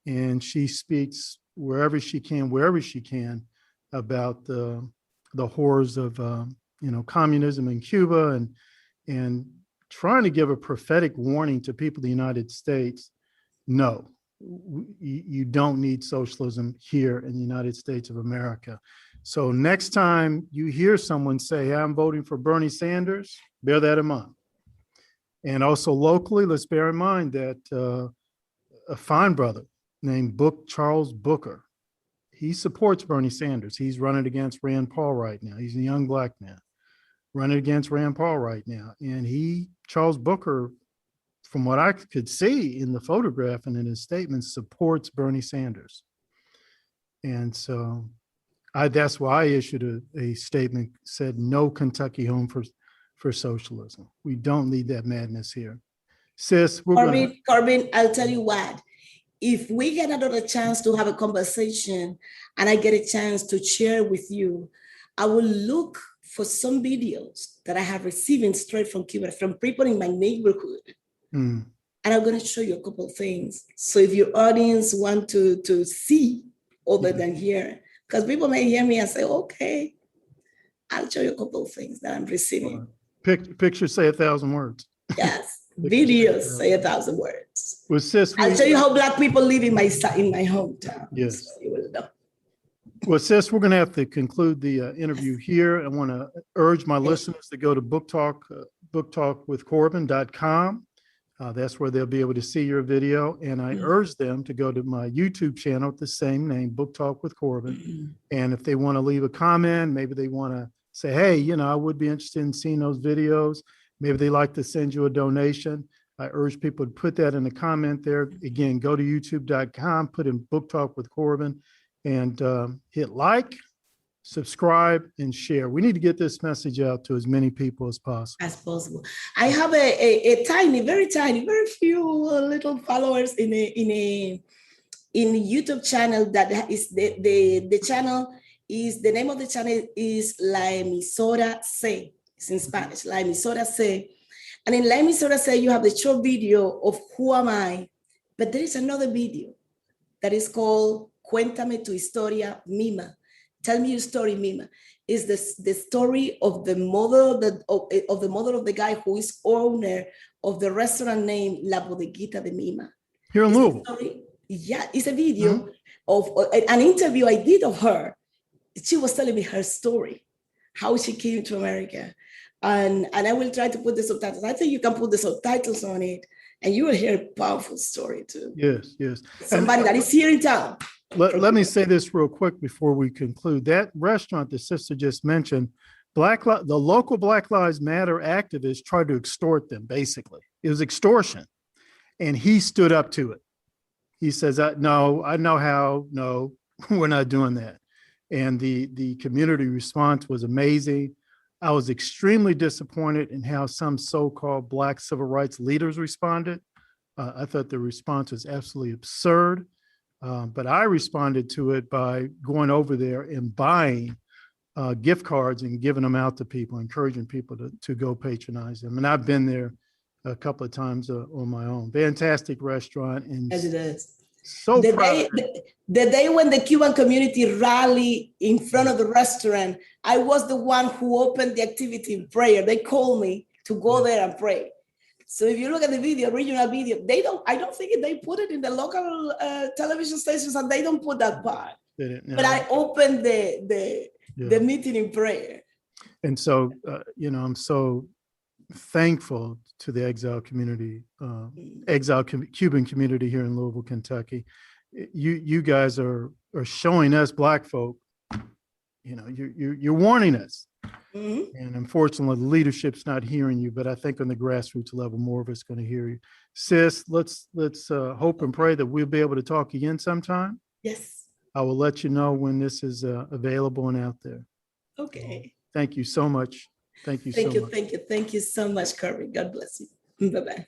and she speaks wherever she can about the horrors of communism in Cuba, and trying to give a prophetic warning to people in the United States. No, you don't need socialism here in the United States of America. So next time you hear someone say, hey, I'm voting for Bernie Sanders, bear that in mind. And also locally, let's bear in mind that a fine brother named Charles Booker, he supports Bernie Sanders. He's running against Rand Paul right now. He's a young black man running against Rand Paul right now. And Charles Booker, from what I could see in the photograph and in his statements, supports Bernie Sanders. And so that's why I issued a statement, said no Kentucky home for socialism. We don't need that madness here. Sis, Corbin, I'll tell you what, if we get another chance to have a conversation and I get a chance to share with you, I will look for some videos that I have received straight from Cuba, from people in my neighborhood. And I'm going to show you a couple of things. So if your audience want to see other than hear, because people may hear me and say, okay, I'll show you a couple of things that I'm receiving. Pictures say 1,000 words. Yes, videos say 1,000 words. Well, sis, I'll show you how Black people live in my hometown. Yes. So you will know. Well, sis, we're going to have to conclude the interview here. I want to urge my listeners to go to booktalkwithcorbin.com. That's where they'll be able to see your video. And I urge them to go to my YouTube channel with the same name, Book Talk with Corbin. And if they want to leave a comment, maybe they want to say, hey, I would be interested in seeing those videos. Maybe they like to send you a donation. I urge people to put that in the comment there. Again, go to youtube.com, put in Book Talk with Corbin, and hit like, subscribe, and share. We need to get this message out to as many people as possible. I have a tiny, very few little followers in a YouTube channel that is the channel is, the name of the channel is La Emisora C. It's in Spanish, La Emisora C. And in La Emisora C, you have the short video of who am I, but there is another video that is called Cuéntame tu historia, Mima. Tell me your story, Mima. Is the story of the mother of the guy who is owner of the restaurant named La Bodeguita de Mima. Here in Louisville. Yeah, it's a video of an interview I did of her. She was telling me her story, how she came to America. And I will try to put the subtitles. I think you can put the subtitles on it and you will hear a powerful story too. Yes. Somebody that is here in town. Let me say this real quick before we conclude. That restaurant the sister just mentioned, the local Black Lives Matter activists tried to extort them, basically. It was extortion. And he stood up to it. He says, no, I know how. No, we're not doing that. And the community response was amazing. I was extremely disappointed in how some so-called Black civil rights leaders responded. I thought the response was absolutely absurd. But I responded to it by going over there and buying gift cards and giving them out to people, encouraging people to go patronize them. And I've been there a couple of times on my own. Fantastic restaurant. And as it is. So the day when the Cuban community rallied in front of the restaurant, I was the one who opened the activity in prayer. They called me to go there and pray. So if you look at the video, original video, I don't think they put it in the local television stations, and they don't put that part. No. But I opened the meeting in prayer. And so, I'm so thankful to the Cuban community here in Louisville, Kentucky. You guys are showing us Black folk, you're warning us. And unfortunately, the leadership's not hearing you, but I think on the grassroots level, more of us going to hear you. Sis, let's hope and pray that we'll be able to talk again sometime. Yes. I will let you know when this is available and out there. Okay. Thank you so much. Thank you so much. Thank you so much, Corbin. God bless you. Bye-bye.